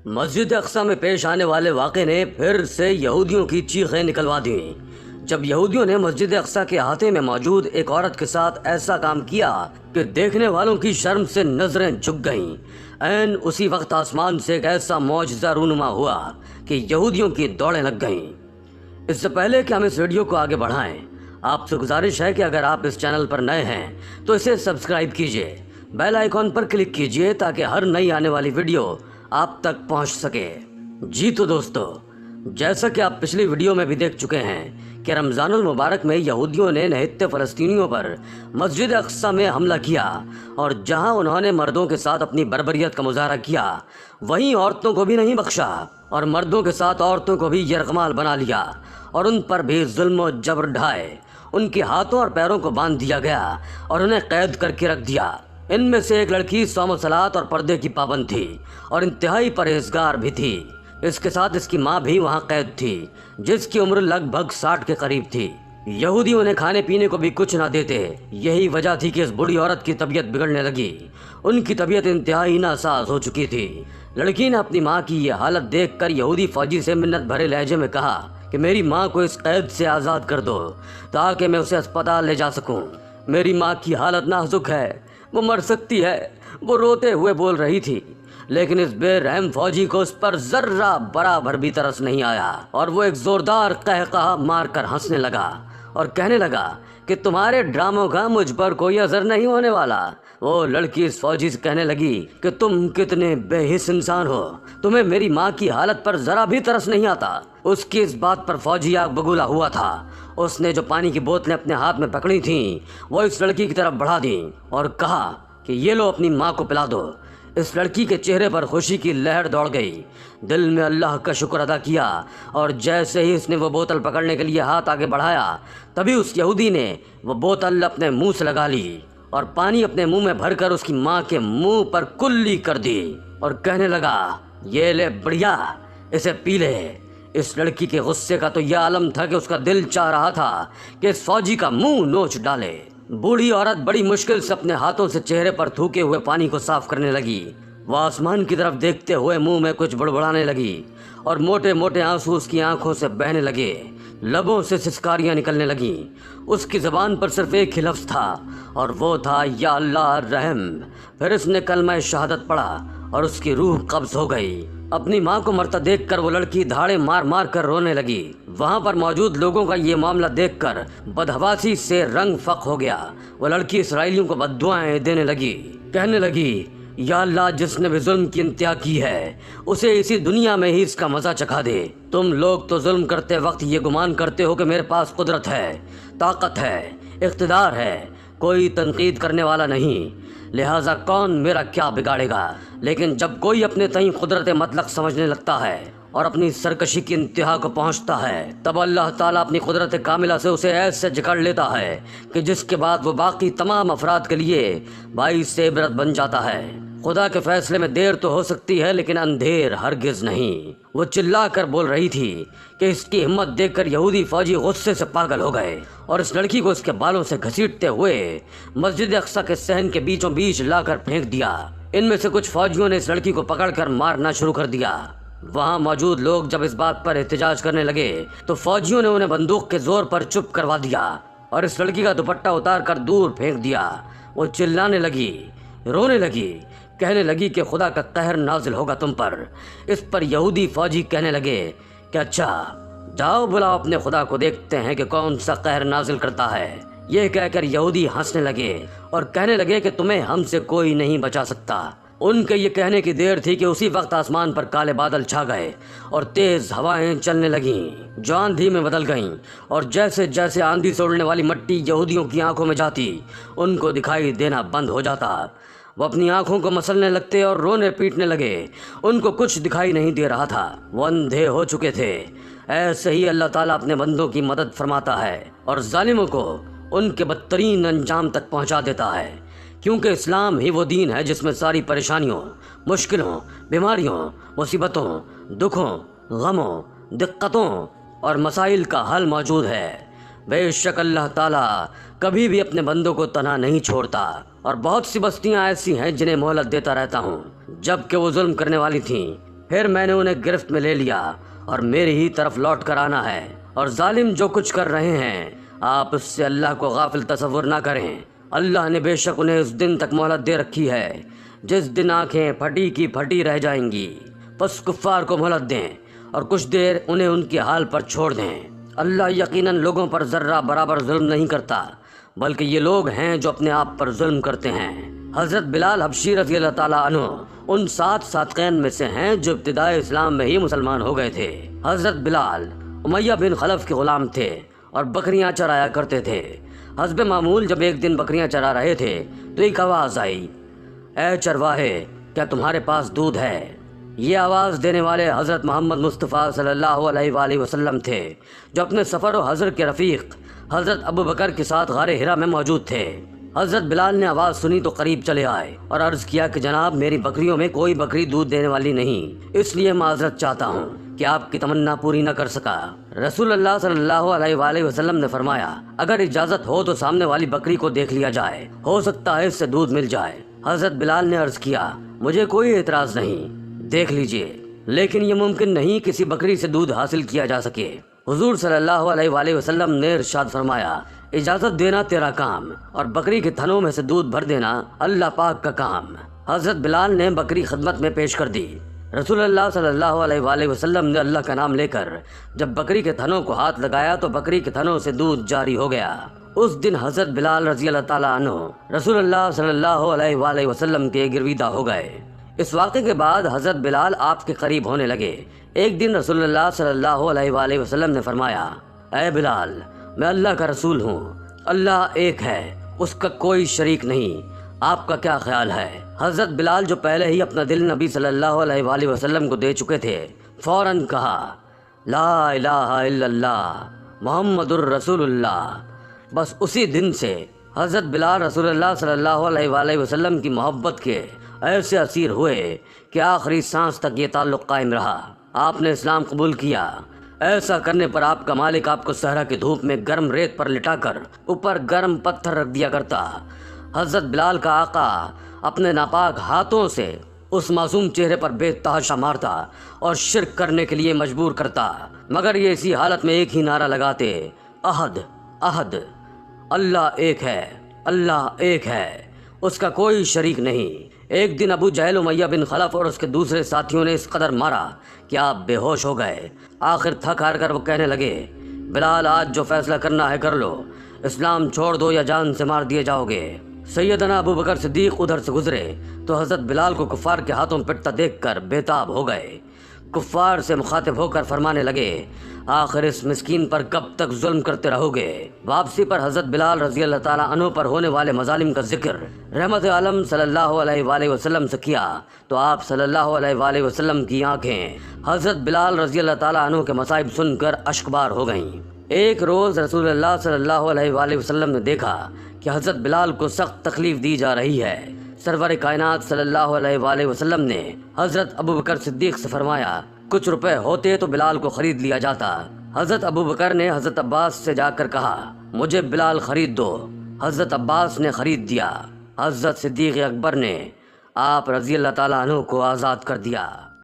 مسجد اقصی میں پیش آنے والے واقعے نے پھر سے یہودیوں کی چیخیں نکلوا دیں جب یہودیوں نے مسجد اقصی کے احاطے میں موجود ایک عورت کے ساتھ ایسا کام کیا کہ دیکھنے والوں کی شرم سے نظریں جھک گئیں۔ عین اسی وقت آسمان سے ایک ایسا معجزہ رونما ہوا کہ یہودیوں کی دوڑیں لگ گئیں۔ اس سے پہلے کہ ہم اس ویڈیو کو آگے بڑھائیں، آپ سے گزارش ہے کہ اگر آپ اس چینل پر نئے ہیں تو اسے سبسکرائب کیجئے، بیل آئیکن پر کلک کیجئے تاکہ ہر نئی آنے والی ویڈیو آپ تک پہنچ سکے۔ جی تو دوستو، جیسا کہ آپ پچھلی ویڈیو میں بھی دیکھ چکے ہیں کہ رمضان المبارک میں یہودیوں نے نہتے فلسطینیوں پر مسجد اقصی میں حملہ کیا، اور جہاں انہوں نے مردوں کے ساتھ اپنی بربریت کا مظاہرہ کیا، وہیں عورتوں کو بھی نہیں بخشا، اور مردوں کے ساتھ عورتوں کو بھی یرغمال بنا لیا اور ان پر بھی ظلم و جبر ڈھائے۔ ان کے ہاتھوں اور پیروں کو باندھ دیا گیا اور انہیں قید کر کے رکھ دیا۔ ان میں سے ایک لڑکی صوم و صلات اور پردے کی پابند تھی اور انتہائی پرہیزگار بھی تھی۔ اس کے ساتھ اس کی ماں بھی وہاں قید تھی، جس کی عمر لگ بھگ 60 کے قریب تھی۔ یہودی انہیں کھانے پینے کو بھی کچھ نہ دیتے۔ یہی وجہ تھی کہ اس بوڑھی عورت کی طبیعت بگڑنے لگی۔ ان کی طبیعت انتہائی ناساز ہو چکی تھی۔ لڑکی نے اپنی ماں کی یہ حالت دیکھ کر یہودی فوجی سے منت بھرے لہجے میں کہا کہ میری ماں کو اس قید سے آزاد کر دو تاکہ میں اسے اسپتال لے جا سکوں۔ میری ماں کی حالت نازک ہے، وہ مر سکتی ہے، وہ روتے ہوئے بول رہی تھی۔ لیکن اس بے رحم فوجی کو اس پر ذرہ برابر بھی ترس نہیں آیا، اور وہ ایک زوردار قہقہا مار کر ہنسنے لگا اور کہنے لگا کہ تمہارے ڈراموں کا مجھ پر کوئی اثر نہیں ہونے والا۔ وہ لڑکی اس فوجی سے کہنے لگی کہ تم کتنے بے حس انسان ہو، تمہیں میری ماں کی حالت پر ذرا بھی ترس نہیں آتا۔ اس کی اس بات پر فوجی آگ بگولا ہوا تھا۔ اس نے جو پانی کی بوتلیں اپنے ہاتھ میں پکڑی تھیں وہ اس لڑکی کی طرف بڑھا دیں اور کہا کہ یہ لو اپنی ماں کو پلا دو۔ اس لڑکی کے چہرے پر خوشی کی لہر دوڑ گئی، دل میں اللہ کا شکر ادا کیا، اور جیسے ہی اس نے وہ بوتل پکڑنے کے لیے ہاتھ آگے بڑھایا، تبھی اس یہودی نے وہ بوتل اپنے منہ سے لگا لی اور پانی اپنے منہ میں بھر کر اس کی ماں کے منہ پر کلی کر دی اور کہنے لگا یہ لے بڑھیا، اسے پی لے۔ اس لڑکی کے غصے کا تو یہ عالم تھا کہ اس کا دل چاہ رہا تھا کہ اس فوجی کا منہ نوچ ڈالے۔ بوڑھی عورت بڑی مشکل سے اپنے ہاتھوں سے چہرے پر تھوکے ہوئے پانی کو صاف کرنے لگی۔ وہ آسمان کی طرف دیکھتے ہوئے منہ میں کچھ بڑبڑانے لگی اور موٹے موٹے آنسو اس کی آنکھوں سے بہنے لگے، لبوں سے سسکاریاں نکلنے لگیں۔ اس کی زبان پر صرف ایک ہی لفظ تھا اور وہ تھا یا اللہ رحم۔ پھر اس نے کلمہ شہادت پڑھا اور اس کی روح قبض ہو گئی۔ اپنی ماں کو مرتا دیکھ کر وہ لڑکی دھاڑے مار مار کر رونے لگی۔ وہاں پر موجود لوگوں کا یہ معاملہ دیکھ کر بدحواسی سے رنگ فق ہو گیا۔ وہ لڑکی اسرائیلیوں کو بددعائیں دینے لگی، کہنے لگی یا اللہ، جس نے بھی ظلم کی انتہا کی ہے اسے اسی دنیا میں ہی اس کا مزہ چکھا دے۔ تم لوگ تو ظلم کرتے وقت یہ گمان کرتے ہو کہ میرے پاس قدرت ہے، طاقت ہے، اقتدار ہے، کوئی تنقید کرنے والا نہیں، لہٰذا کون میرا کیا بگاڑے گا۔ لیکن جب کوئی اپنے تئیں قدرت مطلق سمجھنے لگتا ہے اور اپنی سرکشی کی انتہا کو پہنچتا ہے، تب اللہ تعالیٰ اپنی قدرت کاملہ سے اسے ایسے جکڑ لیتا ہے کہ جس کے بعد وہ باقی تمام افراد کے لیے باعث عبرت بن جاتا ہے۔ خدا کے فیصلے میں دیر تو ہو سکتی ہے لیکن اندھیر ہرگز نہیں۔ وہ چلا کر بول رہی تھی کہ اس کی ہمت دیکھ کر یہودی فوجی غصے سے پاگل ہو گئے اور اس لڑکی کو اس کے بالوں سے گھسیٹتے ہوئے مسجد اقصی کے صحن کے بیچوں بیچ لا کر پھینک دیا۔ ان میں سے کچھ فوجیوں نے اس لڑکی کو پکڑ کر مارنا شروع کر دیا۔ وہاں موجود لوگ جب اس بات پر احتجاج کرنے لگے تو فوجیوں نے انہیں بندوق کے زور پر چپ کروا دیا اور اس لڑکی کا دوپٹہ اتار کر دور پھینک دیا۔ وہ چلانے لگی، رونے لگی، کہنے لگی کہ خدا کا قہر نازل ہوگا تم پر۔ اس پر یہودی فوجی کہنے لگے کہ اچھا جاؤ بلاؤ اپنے خدا کو، دیکھتے ہیں کہ کون سا قہر نازل کرتا ہے۔ یہ کہہ کر یہودی ہنسنے لگے اور کہنے لگے کہ تمہیں ہم سے کوئی نہیں بچا سکتا۔ ان کے یہ کہنے کی دیر تھی کہ اسی وقت آسمان پر کالے بادل چھا گئے اور تیز ہوائیں چلنے لگیں جو آندھی میں بدل گئیں، اور جیسے جیسے آندھی سے اڑنے والی مٹی یہودیوں کی آنکھوں میں جاتی ان کو دکھائی دینا بند ہو جاتا۔ وہ اپنی آنکھوں کو مسلنے لگتے اور رونے پیٹنے لگے۔ ان کو کچھ دکھائی نہیں دے رہا تھا، وہ اندھے ہو چکے تھے۔ ایسے ہی اللہ تعالیٰ اپنے بندوں کی مدد فرماتا ہے اور ظالموں کو ان کے بدترین انجام تک پہنچا دیتا ہے، کیونکہ اسلام ہی وہ دین ہے جس میں ساری پریشانیوں، مشکلوں، بیماریوں، مصیبتوں، دکھوں، غموں، دقتوں اور مسائل کا حل موجود ہے۔ بے شک اللہ تعالیٰ کبھی بھی اپنے بندوں کو تنہا نہیں چھوڑتا، اور بہت سی بستیاں ایسی ہیں جنہیں مہلت دیتا رہتا ہوں جب کہ وہ ظلم کرنے والی تھیں، پھر میں نے انہیں گرفت میں لے لیا اور میری ہی طرف لوٹ کر آنا ہے، اور ظالم جو کچھ کر رہے ہیں آپ اس سے اللہ کو غافل تصور نہ کریں۔ اللہ نے بے شک انہیں اس دن تک مہلت دے رکھی ہے جس دن آنکھیں پھٹی کی پھٹی رہ جائیں گی، پس کفار کو مہلت دیں اور کچھ دیر انہیں ان کے حال پر چھوڑ دیں۔ اللہ یقیناً لوگوں پر ذرہ برابر ظلم نہیں کرتا، بلکہ یہ لوگ ہیں جو اپنے آپ پر ظلم کرتے ہیں۔ حضرت بلال حبشی رضی اللہ تعالیٰ عنہ ان 7 صادقین میں سے ہیں جو ابتدائی اسلام میں ہی مسلمان ہو گئے تھے۔ حضرت بلال امیہ بن خلف کے غلام تھے اور بکریاں چرایا کرتے تھے۔ حسب معمول جب ایک دن بکریاں چرا رہے تھے تو ایک آواز آئی، اے چرواہے کیا تمہارے پاس دودھ ہے؟ یہ آواز دینے والے حضرت محمد مصطفیٰ صلی اللہ علیہ وآلہ وسلم تھے، جو اپنے سفر و حضر کے رفیق حضرت ابو بکر کے ساتھ غار ہرا میں موجود تھے۔ حضرت بلال نے آواز سنی تو قریب چلے آئے اور عرض کیا کہ جناب میری بکریوں میں کوئی بکری دودھ دینے والی نہیں، اس لیے معذرت چاہتا ہوں کہ آپ کی تمنا پوری نہ کر سکا۔ رسول اللہ صلی اللہ علیہ وآلہ وسلم نے فرمایا، اگر اجازت ہو تو سامنے والی بکری کو دیکھ لیا جائے، ہو سکتا ہے اس سے دودھ مل جائے۔ حضرت بلال نے عرض کیا، مجھے کوئی اعتراض نہیں، دیکھ لیجئے، لیکن یہ ممکن نہیں کسی بکری سے دودھ حاصل کیا جا سکے۔ حضور صلی اللہ علیہ وآلہ وسلم نے ارشاد فرمایا، اجازت دینا تیرا کام اور بکری کے تھنوں میں سے دودھ بھر دینا اللہ پاک کا کام۔ حضرت بلال نے بکری خدمت میں پیش کر دی۔ رسول اللہ صلی اللہ علیہ وآلہ وسلم نے اللہ کا نام لے کر جب بکری کے تھنوں کو ہاتھ لگایا تو بکری کے تھنوں سے دودھ جاری ہو گیا۔ اس دن حضرت بلال رضی اللہ تعالیٰ عنہ رسول اللہ صلی اللہ علیہ وآلہ وسلم کے گرویدہ ہو گئے۔ اس واقعے کے بعد حضرت بلال آپ کے قریب ہونے لگے۔ ایک دن رسول اللہ صلی اللہ علیہ وآلہ وسلم نے فرمایا، اے بلال میں اللہ کا رسول ہوں، اللہ ایک ہے، اس کا کوئی شریک نہیں، آپ کا کیا خیال ہے؟ حضرت بلال جو پہلے ہی اپنا دل نبی صلی اللہ علیہ وآلہ وسلم کو دے چکے تھے، فوراً کہا، لا الہ الا اللہ محمد الرسول اللہ۔ بس اسی دن سے حضرت بلال رسول اللہ صلی اللہ علیہ وآلہ وسلم کی محبت کے ایسے اسیر ہوئے کہ آخری سانس تک یہ تعلق قائم رہا۔ آپ نے اسلام قبول کیا۔ ایسا کرنے پر آپ کا مالک آپ کو صحرا کی دھوپ میں گرم ریت پر لٹا کر اوپر گرم پتھر رکھ دیا کرتا۔ حضرت بلال کا آقا اپنے ناپاک ہاتھوں سے اس معصوم چہرے پر بے تحاشا مارتا اور شرک کرنے کے لیے مجبور کرتا، مگر یہ اسی حالت میں ایک ہی نعرہ لگاتے، احد احد، اللہ ایک ہے، اللہ ایک ہے، اس کا کوئی شریک نہیں۔ ایک دن ابو جہل امیہ بن خلف اور اس کے دوسرے ساتھیوں نے اس قدر مارا کہ آپ بے ہوش ہو گئے۔ آخر تھک ہار کر وہ کہنے لگے، بلال آج جو فیصلہ کرنا ہے کر لو، اسلام چھوڑ دو یا جان سے مار دیے جاؤ گے۔ سیدنا ابو بکر صدیق ادھر سے گزرے تو حضرت بلال کو کفار کے ہاتھوں پٹتا دیکھ کر بے تاب ہو گئے۔ کفار سے مخاطب ہو کر فرمانے لگے، آخر اس مسکین پر کب تک ظلم کرتے رہو گے؟ واپسی پر حضرت بلال رضی اللہ تعالیٰ عنہ پر ہونے والے مظالم کا ذکر رحمت عالم صلی اللہ علیہ وآلہ وسلم سے کیا تو آپ صلی اللہ علیہ وآلہ وسلم کی آنکھیں حضرت بلال رضی اللہ تعالیٰ عنہ کے مصائب سن کر اشکبار ہو گئیں۔ ایک روز رسول اللہ صلی اللہ علیہ وآلہ وسلم نے دیکھا کہ حضرت بلال کو سخت تکلیف دی جا رہی ہے۔ سرور کائنات صلی اللہ علیہ وآلہ وسلم نے حضرت ابو بکر صدیق سے فرمایا، کچھ روپے ہوتے تو بلال کو خرید لیا جاتا۔ حضرت ابو بکر نے حضرت عباس سے جا کر کہا، مجھے بلال خرید دو۔ حضرت عباس نے خرید دیا۔ حضرت صدیق اکبر نے آپ رضی اللہ تعالیٰ عنہ کو آزاد کر دیا۔